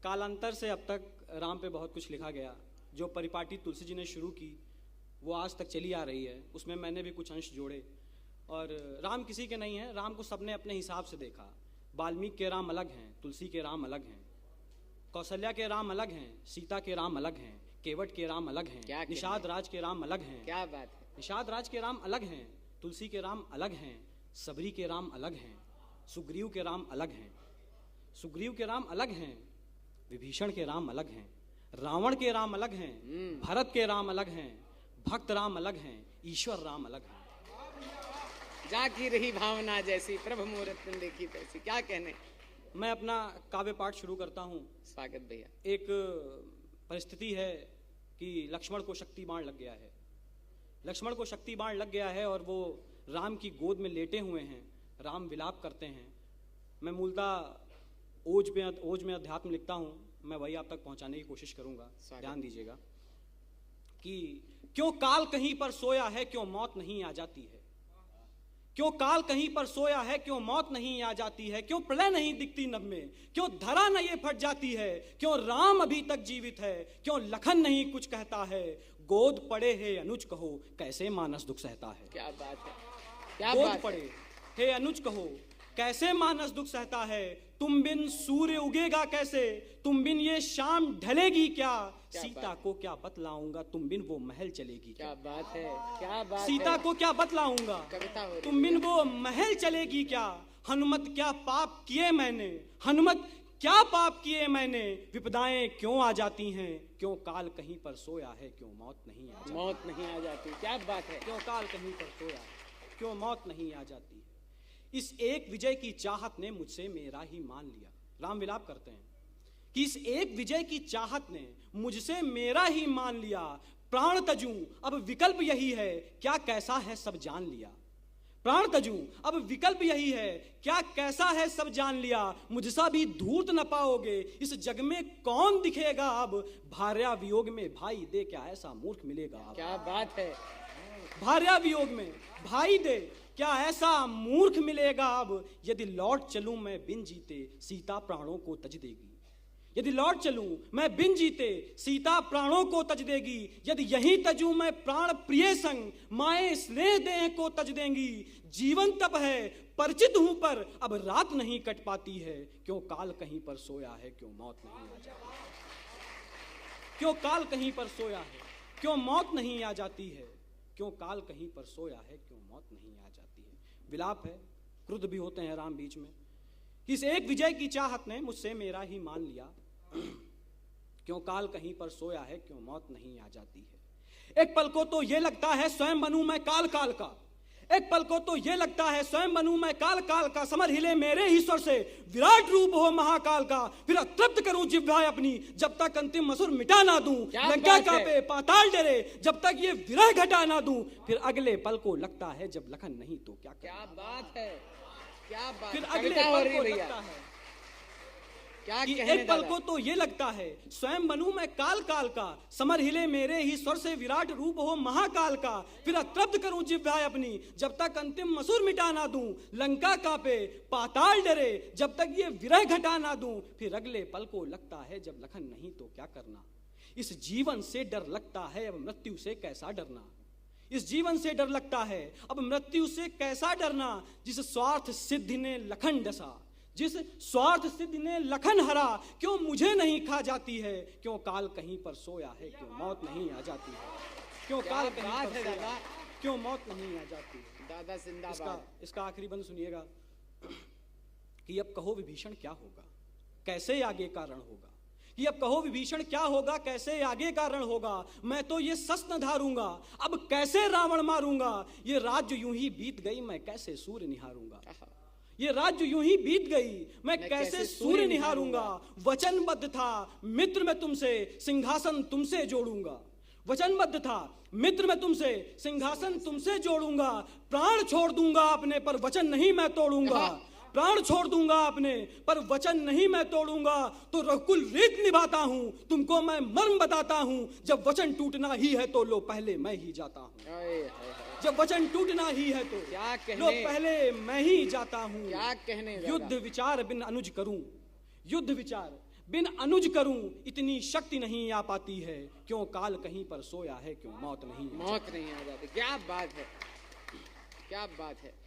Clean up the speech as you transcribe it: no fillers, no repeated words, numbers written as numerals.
कालांतर से अब तक राम पे बहुत कुछ लिखा गया। जो परिपाटी तुलसी जी ने शुरू की वो आज तक चली आ रही है, उसमें मैंने भी कुछ अंश जोड़े। और राम किसी के नहीं है, राम को सबने अपने हिसाब से देखा। वाल्मीकि के राम अलग हैं, तुलसी के राम अलग हैं, कौशल्या के राम अलग हैं, सीता के राम अलग हैं, केवट के राम अलग हैं, निषाद राज के राम अलग हैं। क्या बात है। निषाद राज के राम अलग हैं, तुलसी के राम अलग हैं, सबरी के राम अलग हैं, सुग्रीव के राम अलग हैं, सुग्रीव के राम अलग हैं, विभीषण के राम अलग हैं, रावण के राम अलग हैं, भरत के राम अलग हैं, भक्त राम अलग हैं, ईश्वर राम अलग हैं। जाकी रही भावना जैसी, प्रभु मूरत ने देखी तैसी। क्या कहने। मैं अपना काव्य पाठ शुरू करता हूँ। स्वागत भैया। एक परिस्थिति है कि लक्ष्मण को शक्ति बाण लग गया है। लक्ष्मण को शक्ति बाण लग गया है और वो राम की गोद में लेटे हुए हैं। राम विलाप करते हैं। मैं मूलतः ओज में अध्यात्म लिखता हूँ, मैं वही आप तक पहुंचाने की कोशिश करूंगा। ध्यान दीजिएगा कि क्यों काल कहीं पर सोया है, क्यों मौत नहीं आ जाती है। क्यों काल कहीं पर सोया है, क्यों मौत नहीं आ जाती है। क्यों प्रलय नहीं दिखती नभ में, क्यों धरा न ये फट जाती है। क्यों राम अभी तक जीवित है, क्यों लखन नहीं कुछ कहता है। गोद पड़े है अनुज कहो, कैसे मानस दुख सहता है। क्या बात है, क्या गोद बात पड़े हे अनुज कहो, कैसे मानस दुख सहता है। तुम बिन सूर्य उगेगा कैसे, तुम बिन ये शाम ढलेगी क्या। सीता को क्या बतलाऊंगा, तुम बिन वो महल चलेगी क्या। बात है, क्या बात सीता है। को क्या बतलाऊंगा, कविता हो रही तुम बिन वो महल चलेगी क्या। हनुमत क्या पाप किए मैंने, हनुमत क्या पाप किए मैंने। विपदाएं क्यों आ जाती हैं, क्यों काल कहीं पर सोया है, क्यों मौत नहीं आ जाती। मौत नहीं आ जाती। क्या बात है। क्यों काल कहीं पर सोया है, क्यों मौत नहीं आ जाती। इस एक विजय की चाहत ने मुझसे मेरा ही मान लिया। राम विलाप करते हैं कि इस एक विजय की चाहत ने मुझसे मेरा ही मान लिया। प्राण तजूं अब विकल्प यही है, क्या कैसा है सब जान लिया। प्राण तजूं अब विकल्प यही है, क्या कैसा है सब जान लिया। मुझसा भी धूर्त न पाओगे, इस जग में कौन दिखेगा अब। भार्या वियोग में भाई दे, क्या ऐसा मूर्ख मिलेगा अब। क्या बात है। भार्या वियोग में भाई दे, क्या ऐसा मूर्ख मिलेगा अब। यदि लौट चलूं मैं बिन जीते, सीता प्राणों को तज देगी। यदि लौट चलूं मैं बिन जीते, सीता प्राणों को तज देगी। यदि यहीं तजूं मैं प्राण प्रिय संग, माए स्नेह देह को तज देंगी। जीवन तप है परिचित हूं पर, अब रात नहीं कट पाती है। क्यों काल कहीं पर सोया है, क्यों मौत नहीं आ जाती। क्यों काल कहीं पर सोया है, क्यों मौत नहीं आ जाती है। क्यों काल कहीं पर सोया है, क्यों मौत नहीं आ जाती है। विलाप है, क्रुद्ध भी होते हैं राम बीच में। इस एक विजय की चाहत ने मुझसे मेरा ही मान लिया। क्यों काल कहीं पर सोया है, क्यों मौत नहीं आ जाती है। एक पल को तो ये लगता है स्वयं बनूं मैं काल काल का। एक पल को तो ये लगता है स्वयं बनूं मैं काल काल का। समर हिले मेरे ही स्वर से, विराट रूप हो महाकाल का। फिर अतृप्त करूं जिह्वा अपनी, जब तक अंतिम असुर मिटा ना दूं। लंका कांपे पाताल डरे, जब तक ये विरह घटा ना दूं। फिर अगले पल को लगता है जब लखन नहीं तो क्या। क्या बात है, क्या बात। फिर अगले पल को लगता है क्या कि एक पल को तो ये लगता है स्वयं बनूं मैं काल काल का। समर हिले मेरे ही स्वर से, विराट रूप हो महाकाल का। फिर अतृप्त करूं जिह्वा अपनी, जब तक अंतिम मसूर मिटा ना दूं। लंका कांपे पाताल डरे, जब तक ये विरह घटा ना दूं। फिर अगले पल को लगता है जब लखन नहीं तो क्या करना। इस जीवन से डर लगता है, अब मृत्यु से कैसा डरना। इस जीवन से डर लगता है, अब मृत्यु से कैसा डरना। जिस स्वार्थ सिद्धि ने लखन डसा, जिस स्वार्थ सिद्धि ने लखन हरा। क्यों मुझे नहीं खा जाती है, क्यों काल कहीं पर सोया है, क्यों मौत नहीं आ जाती है। क्यों काल कहीं पर सोया है, क्यों मौत नहीं आ जाती है। दादा जिंदाबाद। इसका आखिरी बंद सुनिएगा कि अब कहो विभीषण क्या होगा, कैसे आगे का रण होगा। कि अब कहो विभीषण क्या होगा, कैसे आगे का रण होगा। मैं तो ये शस्त्र धारूंगा, अब कैसे रावण मारूंगा। ये राज्य यूं ही बीत गई, मैं कैसे सूर्य निहारूंगा। ये राज्य यूं ही बीत गई, मैं कैसे सूर्य निहारूंगा। वचनबद्ध था मित्र मैं तुमसे, सिंहासन तुमसे जोड़ूंगा। वचनबद्ध था मित्र मैं तुमसे, सिंहासन तुमसे जोड़ूंगा। प्राण छोड़ दूंगा अपने, पर वचन नहीं मैं तोड़ूंगा। प्राण छोड़ दूंगा अपने, पर वचन नहीं मैं तोड़ूंगा। तो रघुकुल रीत निभाता हूं, तुमको मैं मर्म बताता हूं। जब वचन टूटना ही है तो लो पहले मैं ही जाता हूं। जब वचन टूटना ही है तो क्या कहने, लो पहले मैं ही जाता हूं। क्या कहने। युद्ध विचार बिन अनुज करूं, युद्ध विचार बिन अनुज करूं इतनी शक्ति नहीं आ पाती है, क्यों काल कहीं पर सोया है, क्यों मौत नहीं मौत नहीं आ जाती। क्या बात है, क्या बात है।